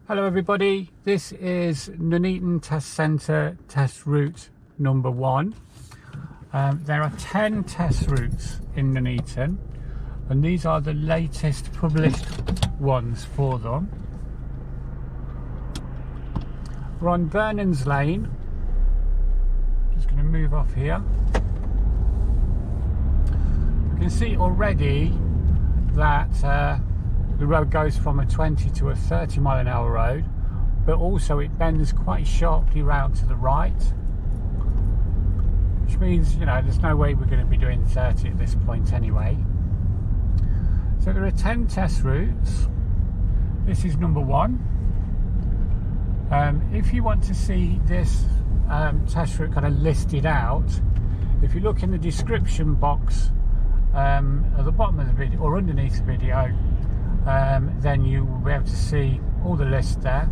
Hello everybody, this is Nuneaton Test Centre Test Route number 1. There are 10 test routes in Nuneaton and these are the latest published ones for them. We're on Vernon's Lane, just going to move off here. You can see already that the road goes from a 20 to a 30 mile an hour road, but also it bends quite sharply round to the right, which means, you know, there's no way we're going to be doing 30 at this point anyway. So there are 10 test routes. This is number 1. If you want to see this test route kind of listed out, if you look in the description box at the bottom of the video or underneath the video, then you will be able to see all the list there.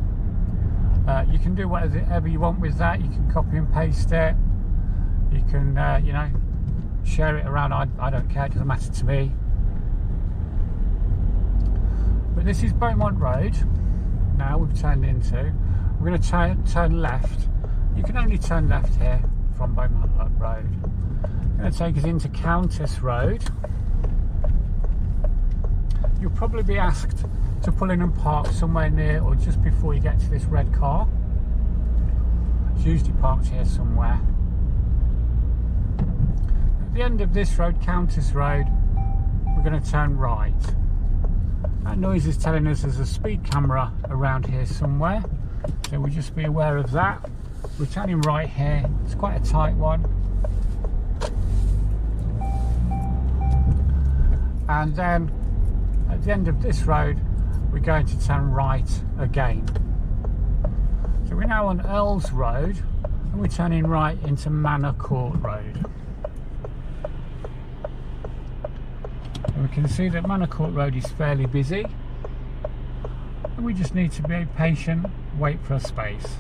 You can do whatever you want with that. You can copy and paste it. You can, you know, share it around. I don't care, it doesn't matter to me. But this is Beaumont Road. Now we've turned into. We're going to turn left. You can only turn left here from Beaumont Road. It's going to take us into Countess Road. You'll probably be asked to pull in and park somewhere near or just before you get to this red car. It's usually parked here somewhere. At the end of this road, Countess Road, we're going to turn right. That noise is telling us there's a speed camera around here somewhere, so we'll just be aware of that. We're turning right here. It's quite a tight one. And then at the end of this road, we're going to turn right again. So we're now on Earls Road and we're turning right into Manor Court Road. And we can see that Manor Court Road is fairly busy and we just need to be patient, wait for a space.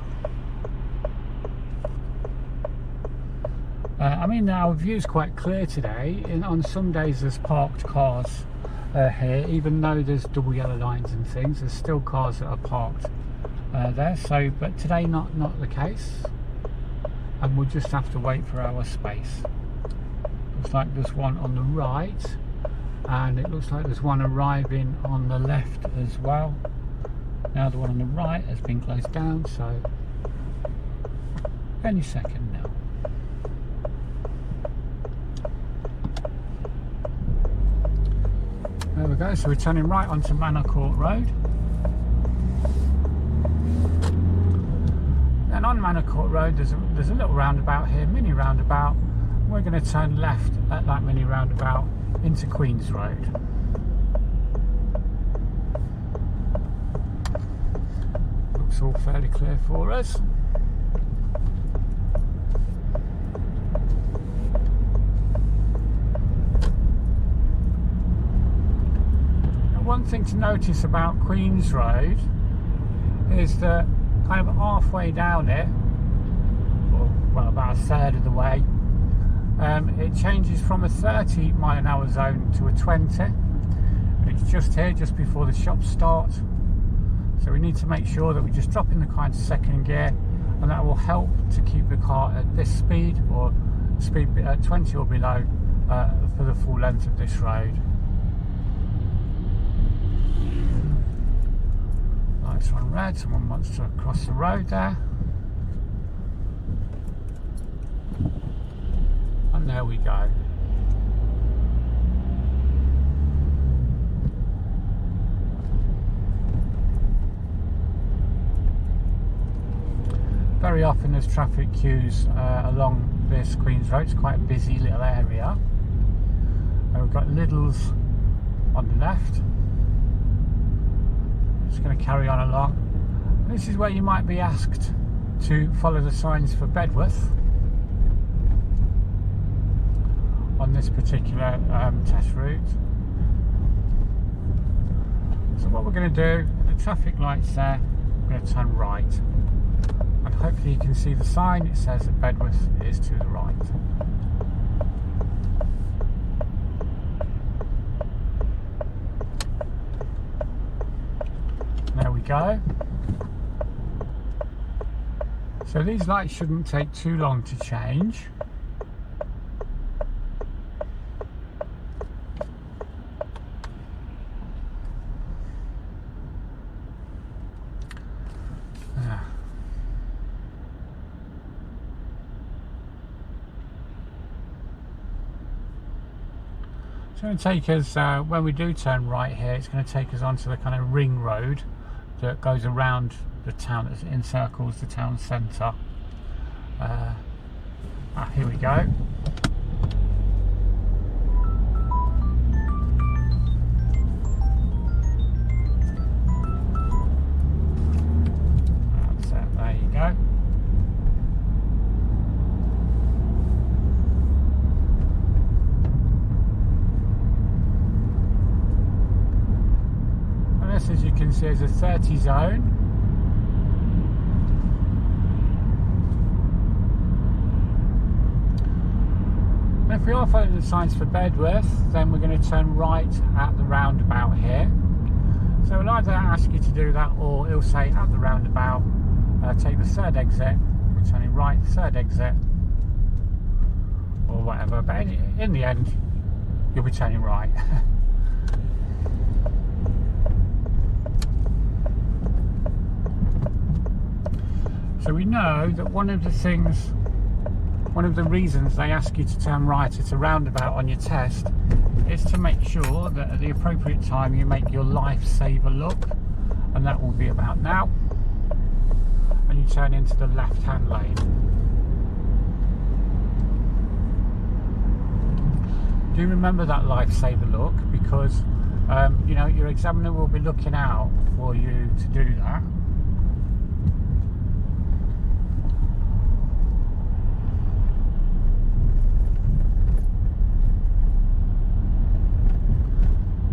I mean, our view's quite clear today. On some days there's parked cars here, even though there's double yellow lines and things, there's still cars that are parked there. So, but today not the case, and we'll just have to wait for our space. Looks like there's one on the right, and it looks like there's one arriving on the left as well. Now the one on the right has been closed down, so any second now. There we go, so we're turning right onto Manor Court Road. Then on Manor Court Road there's a little roundabout here, mini roundabout. We're going to turn left at that mini roundabout into Queen's Road. Looks all fairly clear for us. One thing to notice about Queen's Road is that kind of halfway down it, or well, about a third of the way, it changes from a 30 mile an hour zone to a 20. And it's just here, just before the shops start. So we need to make sure that we just drop in the car into second gear, and that will help to keep the car at this speed, or speed at 20 or below, for the full length of this road. Lights are on red, someone wants to cross the road there. And there we go. Very often there's traffic queues along this Queen's Road. It's quite a busy little area. We've got Lidl's on the left. Just going to carry on along. This is where you might be asked to follow the signs for Bedworth on this particular test route. So what we're going to do, the traffic lights there, we're going to turn right, and hopefully you can see the sign. It says that Bedworth is to the right. There we go. So these lights shouldn't take too long to change. It's going to take us, when we do turn right here, it's going to take us onto the kind of ring road that goes around the town, that encircles the town centre. Here we go. That's it, there you go. And this, as you can see, is a 30 zone. If we are following the signs for Bedworth, then we're going to turn right at the roundabout here. So we'll either ask you to do that, or it'll say at the roundabout, take the third exit, we're turning right, third exit, or whatever. But in the end, you'll be turning right. So we know that one of the reasons they ask you to turn right at a roundabout on your test is to make sure that at the appropriate time you make your lifesaver look, and that will be about now, and you turn into the left-hand lane. Do remember that lifesaver look, because you know, your examiner will be looking out for you to do that.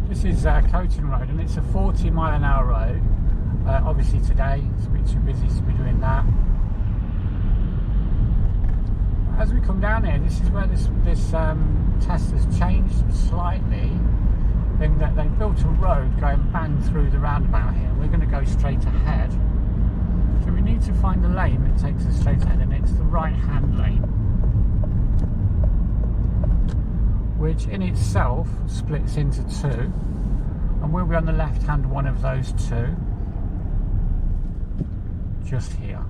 This is Coaton Road, and it's a 40-mile-an-hour road. Obviously today it's a bit too busy to be doing that. As we come down here, this is where this test has changed slightly, in that they've built a road going bang through the roundabout here. We're going to go straight ahead, so we need to find the lane that takes us straight ahead, and it's the right-hand lane, which in itself splits into two, and we'll be on the left hand one of those two, just here.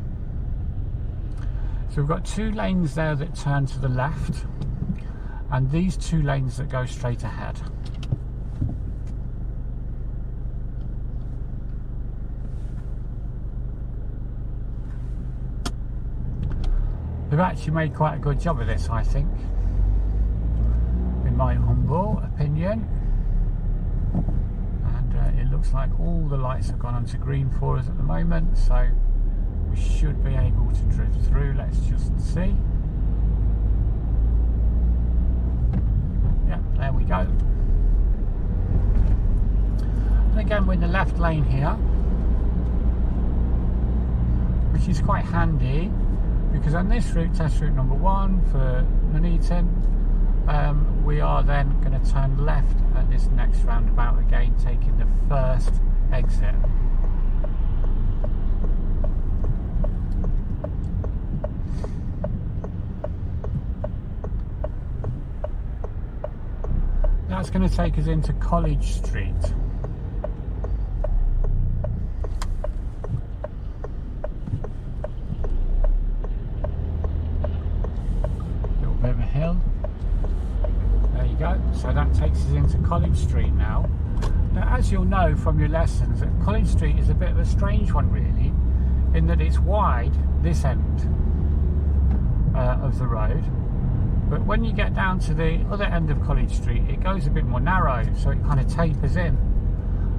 So we've got two lanes there that turn to the left, and these two lanes that go straight ahead. They've actually made quite a good job of this, I think, in my humble opinion. And it looks like all the lights have gone onto green for us at the moment, so we should be able to drift through. Let's just see. Yeah, there we go. And again, we're in the left lane here, which is quite handy, because on this route, test route number 1 for Nuneaton, we are then going to turn left at this next roundabout again, taking the first exit. That's going to take us into College Street. Little bit of a hill. There you go. So that takes us into College Street now. Now, as you'll know from your lessons, that College Street is a bit of a strange one, really, in that it's wide this end of the road. But when you get down to the other end of College Street, it goes a bit more narrow, so it kind of tapers in.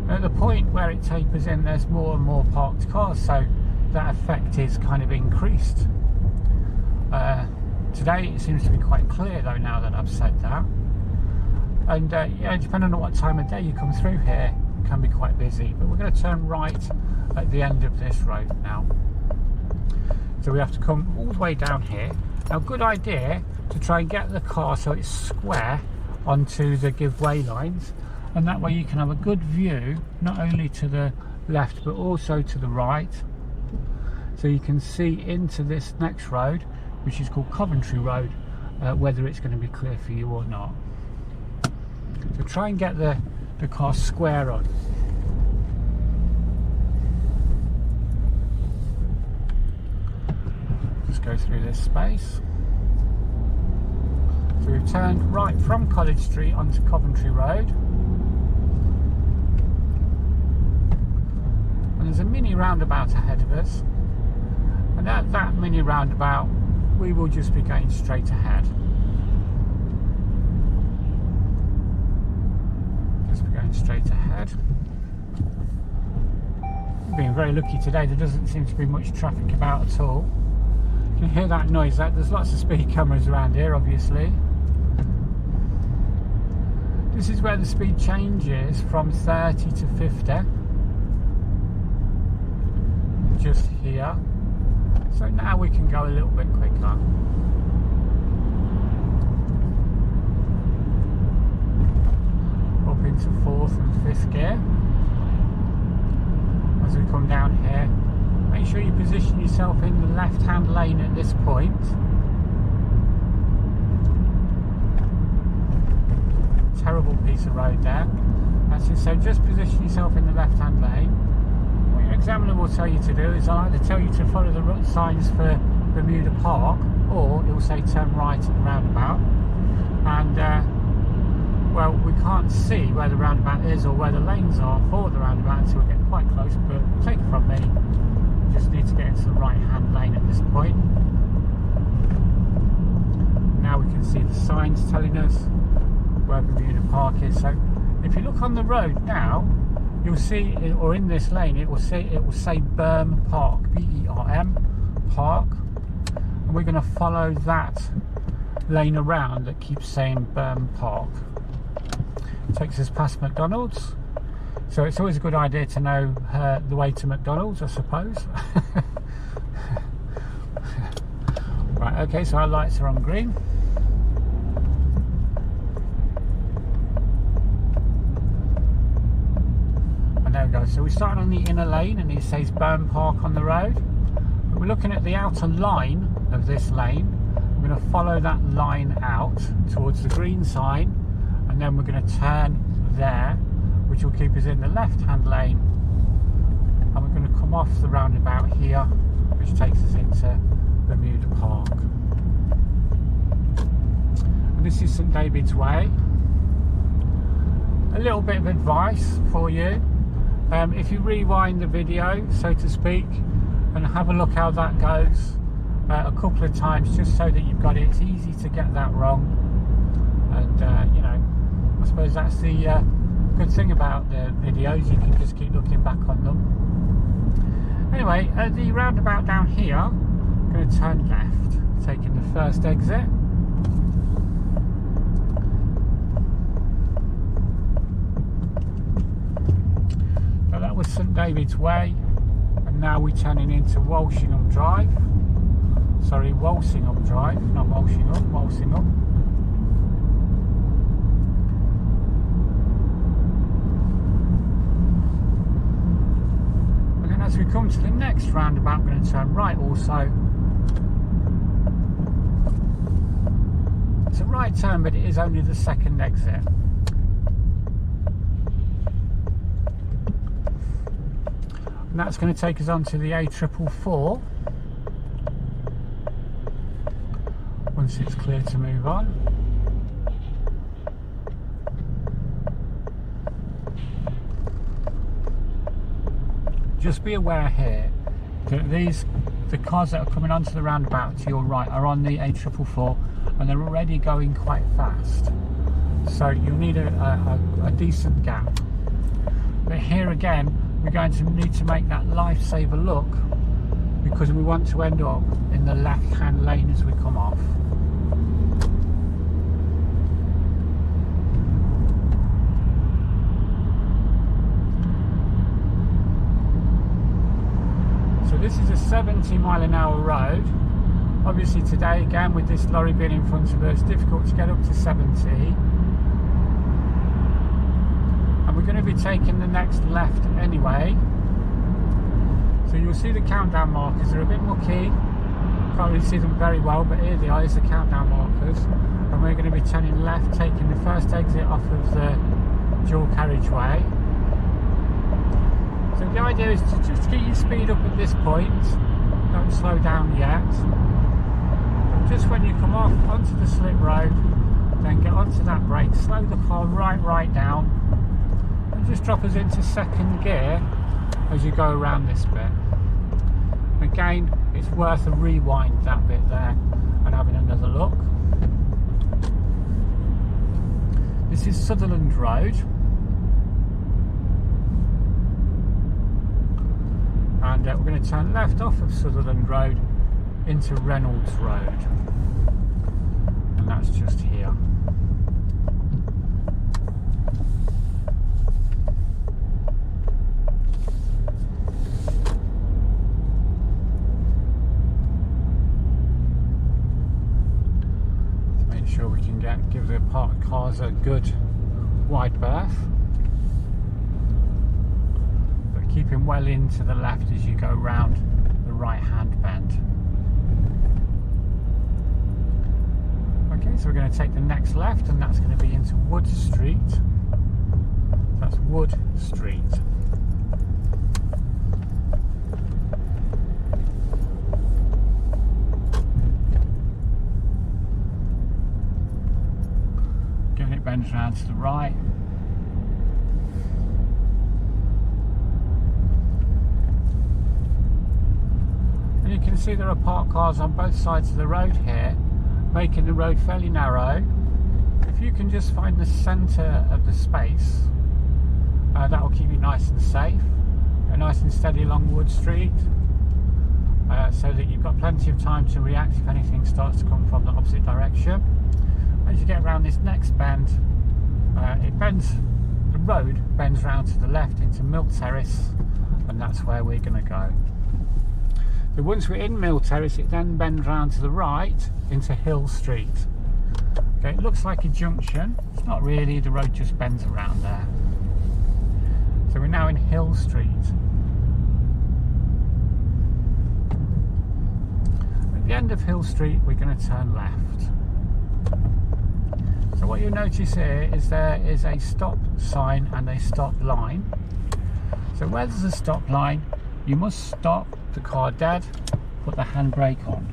And at the point where it tapers in, there's more and more parked cars, so that effect is kind of increased. Today it seems to be quite clear though, now that I've said that. And yeah, depending on what time of day you come through here, it can be quite busy. But we're going to turn right at the end of this road now. So we have to come all the way down here. Now, good idea to try and get the car so it's square onto the give way lines, and that way you can have a good view not only to the left but also to the right, so you can see into this next road, which is called Coventry Road, whether it's going to be clear for you or not. So try and get the car square on. Just go through this space. So we've turned right from College Street onto Coventry Road, and there's a mini roundabout ahead of us, and at that mini roundabout we will just be going straight ahead. Just be going straight ahead. We've been very lucky today, there doesn't seem to be much traffic about at all. You can hear that noise, there's lots of speed cameras around here obviously. This is where the speed changes from 30 to 50. Just here. So now we can go a little bit quicker. Up into 4th and 5th gear. As we come down here, make sure you position yourself in the left-hand lane at this point. Terrible piece of road there. That's it. So just position yourself in the left-hand lane. What your examiner will tell you to do is I either tell you to follow the signs for Bermuda Park, or it will say turn right at the roundabout. And well, we can't see where the roundabout is or where the lanes are for the roundabout until we get quite close, but take it from me, you just need to get into the right-hand lane at this point. Now we can see the signs telling us where Bermuda Park is. So if you look on the road now, you'll see, or in this lane, it will say Berm Park, B-E-R-M Park, and we're going to follow that lane around that keeps saying Berm Park. It takes us past McDonald's, so it's always a good idea to know the way to McDonald's, I suppose. Right, okay, so our lights are on green. There we go, so we started on the inner lane and it says Berm Park on the road, but we're looking at the outer line of this lane. We're going to follow that line out towards the green sign, and then we're going to turn there, which will keep us in the left hand lane, and we're going to come off the roundabout here, which takes us into Bermuda Park. And this is St David's Way. A little bit of advice for you. If you rewind the video, so to speak, and have a look how that goes a couple of times, just so that you've got it. It's easy to get that wrong, and you know, I suppose that's the good thing about the videos, you can just keep looking back on them. Anyway, at the roundabout down here, I'm going to turn left, taking the first exit. That was St David's Way, and now we're turning into Walsingham Drive. Sorry, Walsingham Drive, not Walsingham, Walsingham. And then as we come to the next roundabout, we're going to turn right also. It's a right turn, but it is only the second exit. And that's going to take us on to the A444 once it's clear to move on. Just be aware here that the cars that are coming onto the roundabout to your right are on the A444, and they're already going quite fast, so you'll need a decent gap. But here again, we're going to need to make that lifesaver look, because we want to end up in the left-hand lane as we come off. So this is a 70-mile-an-hour road. Obviously today, again, with this lorry being in front of us, difficult to get up to 70. And we're going to be taking the next left anyway, So you'll see the countdown markers, they're a bit mucky, can't really see them very well, but here they are, is the countdown markers, and we're going to be turning left, taking the first exit off of the dual carriageway. So the idea is to just get your speed up at this point, don't slow down yet, but just when you come off onto the slip road, then get onto that brake, slow the car right down, and just drop us into second gear as you go around this bit. Again, it's worth a rewind that bit there and having another look. This is Sutherland Road, and we're going to turn left off of Sutherland Road into Reynolds Road, and that's just here. Sure we can give the parked cars a good wide berth, but keeping well into the left as you go round the right hand bend. Okay, so we're going to take the next left, and that's going to be into Wood Street. That's Wood Street. It bends around to the right. And you can see there are parked cars on both sides of the road here, making the road fairly narrow. If you can just find the centre of the space, that will keep you nice and safe, nice and steady along Wood Street, so that you've got plenty of time to react if anything starts to come from the opposite direction. As you get around this next bend, the road bends round to the left into Mill Terrace, and that's where we're going to go. So once we're in Mill Terrace, it then bends round to the right into Hill Street. Okay, it looks like a junction. It's not really, the road just bends around there. So we're now in Hill Street. At the end of Hill Street, we're going to turn left. So what you'll notice here is there is a stop sign and a stop line. So where there's a stop line, you must stop the car dead, put the handbrake on,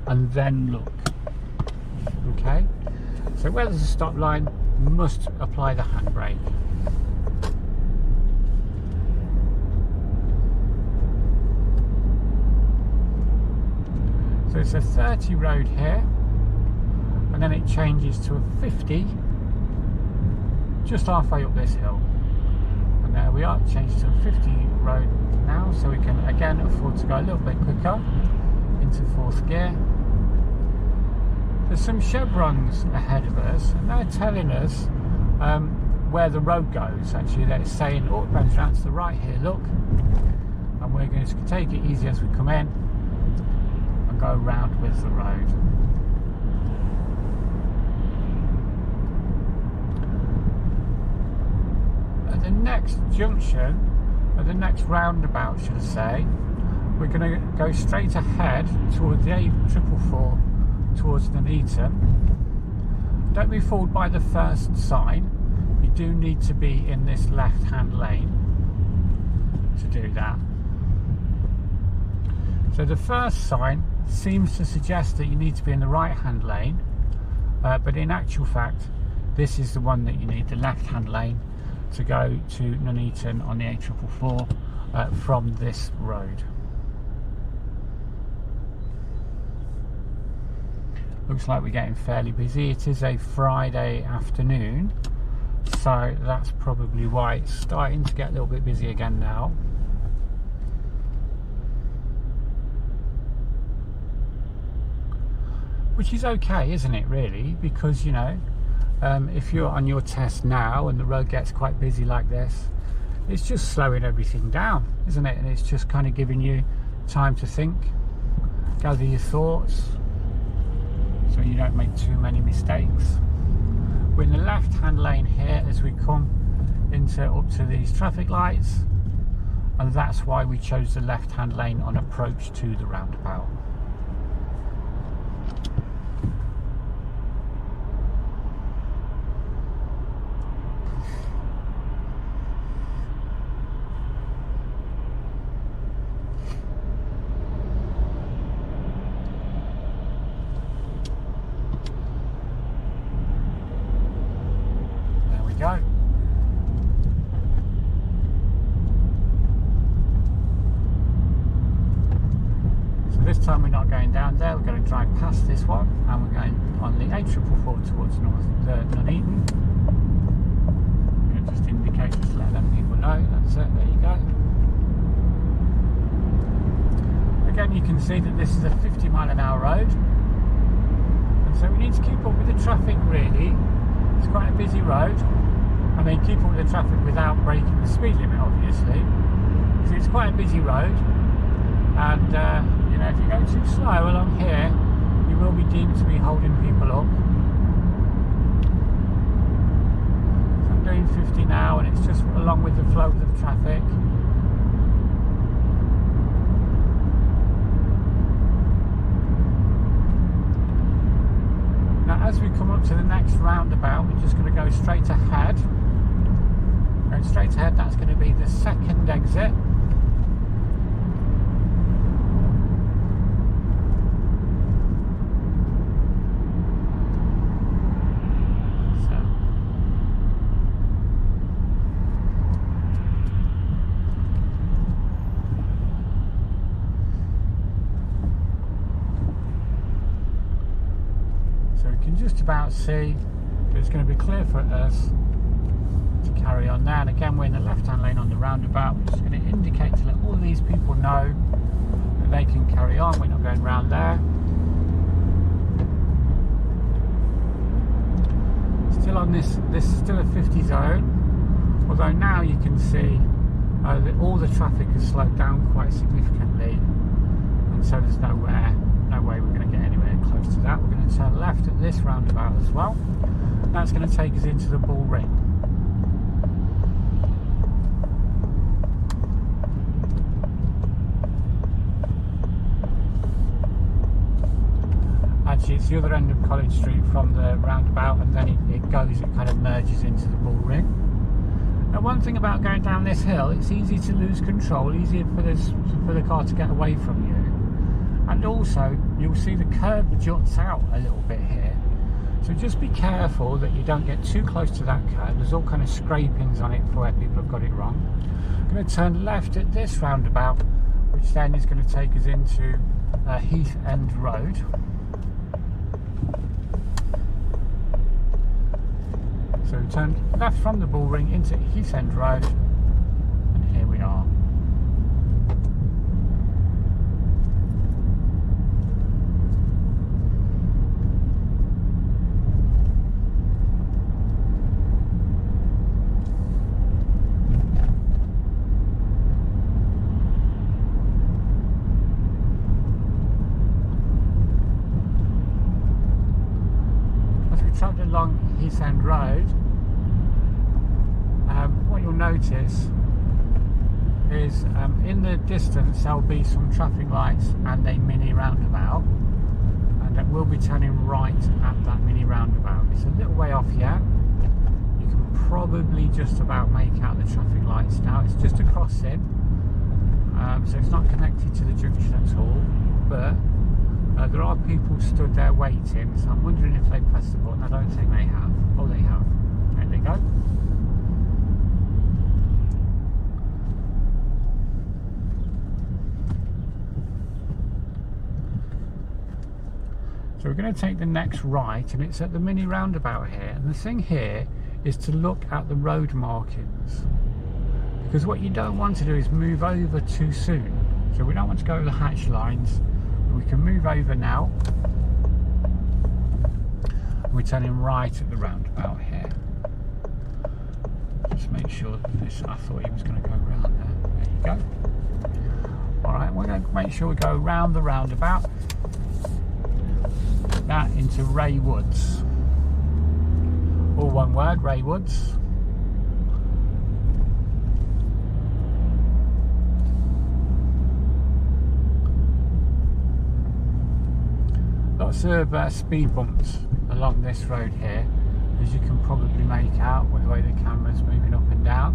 and then look. Okay? So where there's a stop line, you must apply the handbrake. So it's a 30 road here, and then it changes to a 50 just halfway up this hill, and there we are, changed to a 50 road now, so we can again afford to go a little bit quicker into fourth gear. There's some chevrons ahead of us, and they're telling us where the road goes. Actually, they're saying, oh, it bends round to the right here, look, and we're going to take it easy as we come in and go round with the road. At the next junction, at the next roundabout, should I say, we're going to go straight ahead towards the A444 towards Nuneaton. Don't be fooled by the first sign. You do need to be in this left-hand lane to do that. So the first sign seems to suggest that you need to be in the right-hand lane, but in actual fact, this is the one that you need, the left-hand lane, to go to Nuneaton on the A444 from this road. Looks like we're getting fairly busy. It is a Friday afternoon, so that's probably why it's starting to get a little bit busy again now. Which is okay, isn't it, really? Because, you know, if you're on your test now and the road gets quite busy like this, it's just slowing everything down, isn't it? And it's just kind of giving you time to think, gather your thoughts, so you don't make too many mistakes. We're in the left-hand lane here as we come into up to these traffic lights, and that's why we chose the left-hand lane on approach to the roundabout. Go. So this time we're not going down there, we're going to drive past this one and we're going on the A444 towards Nuneaton. Just indicate, just let them people know, that's it, there you go. Again, you can see that this is a 50-mile-an-hour road, and so we need to keep up with the traffic really. It's quite a busy road. I mean, keep up with the traffic without breaking the speed limit, obviously. So it's quite a busy road, and you know, if you go too slow along here, you will be deemed to be holding people up. So I'm doing 50 now, and it's just along with the flow of the traffic. Now, as we come up to the next roundabout, we're just going to go straight ahead. Going straight ahead, that's going to be the second exit. So we can just about see that it's going to be clear for us to carry on now. And again, we're in the left-hand lane on the roundabout. We're just going to indicate to let all these people know that they can carry on. We're not going round there. Still on this is still a 50 zone, although now you can see that all the traffic has slowed down quite significantly, and so there's no way we're going to get anywhere close to that. We're going to turn left at this roundabout as well. That's going to take us into the Bull Ring. Actually, it's the other end of College Street from the roundabout, and then it kind of merges into the Bull Ring. Now, one thing about going down this hill, it's easy to lose control, easier for the car to get away from you. And also, you'll see the curb juts out a little bit here. So just be careful that you don't get too close to that curb. There's all kind of scrapings on it for where people have got it wrong. I'm going to turn left at this roundabout, which then is going to take us into Heath End Road. So we turn left from the Bull Ring into Heath End Road, and here we are. Travelling along Heath End Road, what you'll notice is in the distance there'll be some traffic lights and a mini roundabout, and that will be turning right at that mini roundabout. It's a little way off yet. You can probably just about make out the traffic lights now. It's just a crossing, so it's not connected to the junction at all, but there are people stood there waiting, so I'm wondering if they pressed the button. I don't think they have. Oh, they have. There they go. So we're going to take the next right, and it's at the mini roundabout here. And the thing here is to look at the road markings, because what you don't want to do is move over too soon. So we don't want to go over the hatch lines. We can move over now. We're turning right at the roundabout here. Just make sure that this, I thought he was going to go around there. There you go. Alright, we're going to make sure we go around the roundabout. That into Ray Woods. All one word, Ray Woods. lots of speed bumps along this road here, as you can probably make out with the way the camera's moving up and down.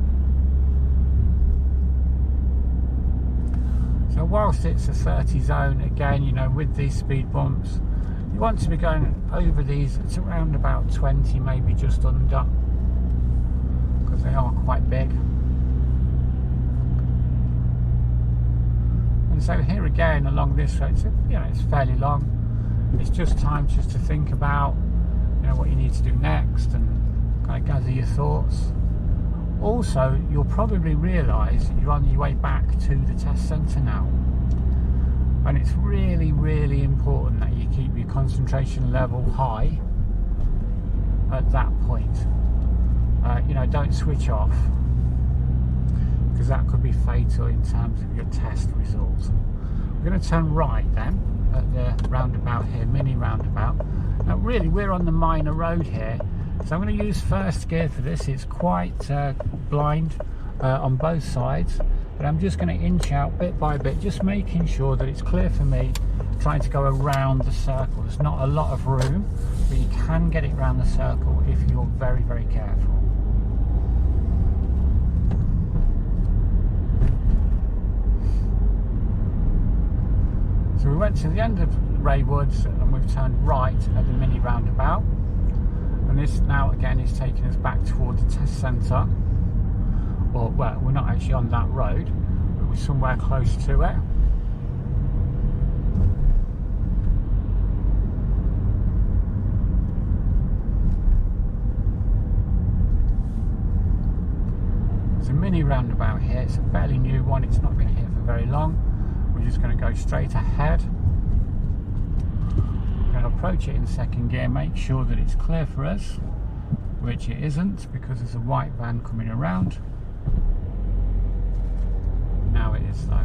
So whilst it's a 30 zone, again, you know, with these speed bumps, you want to be going over these at around about 20, maybe just under, because they are quite big. And so here again along this road, so, you know, it's fairly long. It's just time just to think about, you know, what you need to do next and kind of gather your thoughts. Also, you'll probably realise that you're on your way back to the test centre now, and it's really, really important that you keep your concentration level high at that point. You know, don't switch off, because that could be fatal in terms of your test results. We're going to turn right then at the roundabout here, mini roundabout. Now really we're on the minor road here, so I'm going to use first gear for this. It's quite blind on both sides, but I'm just going to inch out bit by bit, just making sure that it's clear for me, trying to go around the circle. There's not a lot of room, but you can get it around the circle if you're very, very careful. So we went to the end of Raywoods and we've turned right at the mini roundabout, and this now again is taking us back toward the test centre. Or, well, we're not actually on that road, but we're somewhere close to it. It's a mini roundabout here. It's a fairly new one. It's not been here for very long. We're just going to go straight ahead. We're going to approach it in second gear, make sure that it's clear for us, which it isn't because there's a white van coming around. Now it is though.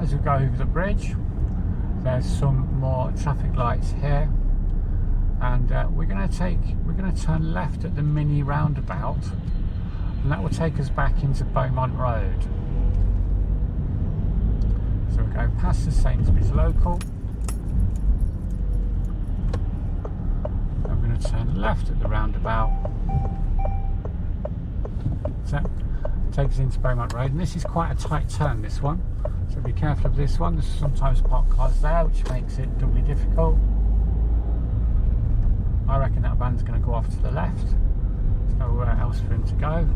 As we go over the bridge, there's some more traffic lights here, and we're going to turn left at the mini roundabout, and that will take us back into Beaumont Road. So we go past the Sainsbury's local. I'm going to turn left at the roundabout. So it takes us into Beaumont Road, and this is quite a tight turn, this one. So be careful of this one. There's sometimes parked cars there, which makes it doubly difficult. I reckon that van's going to go off to the left. There's nowhere else for him to go.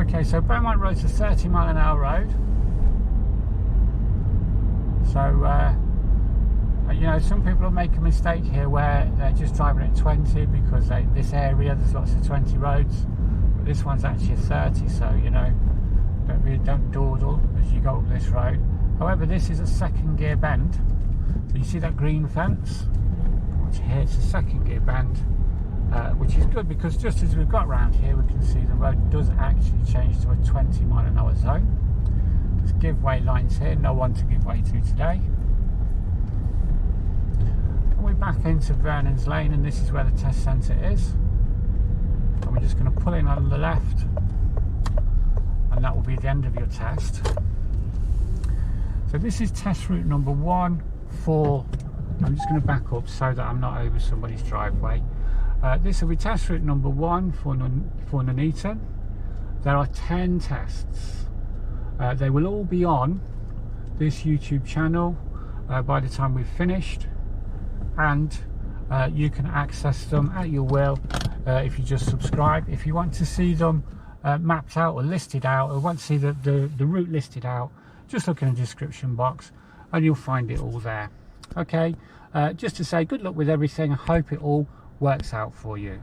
Okay, so Beaumont Road's a 30-mile-an-hour road. So, you know, some people will make a mistake here where they're just driving at 20 because this area there's lots of 20 roads, but this one's actually a 30, so you know, don't dawdle as you go up this road. However, this is a second gear bend, so you see that green fence, which here it's a second gear bend, which is good because just as we've got round here we can see the road does actually change to a 20-mile-an-hour zone. There's give way lines here, no one to give way to today. We're back into Vernon's Lane, and this is where the test centre is, and we're just going to pull in on the left, and that will be the end of your test. So this is test route number 1 for, I'm just going to back up so that I'm not over somebody's driveway. This will be test route number 1 for Nuneaton. There are 10 tests. They will all be on this YouTube channel by the time we've finished, and you can access them at your will if you just subscribe. If you want to see them mapped out or listed out, or want to see the route listed out, just look in the description box and you'll find it all there. Okay, just to say good luck with everything. I hope it all works out for you.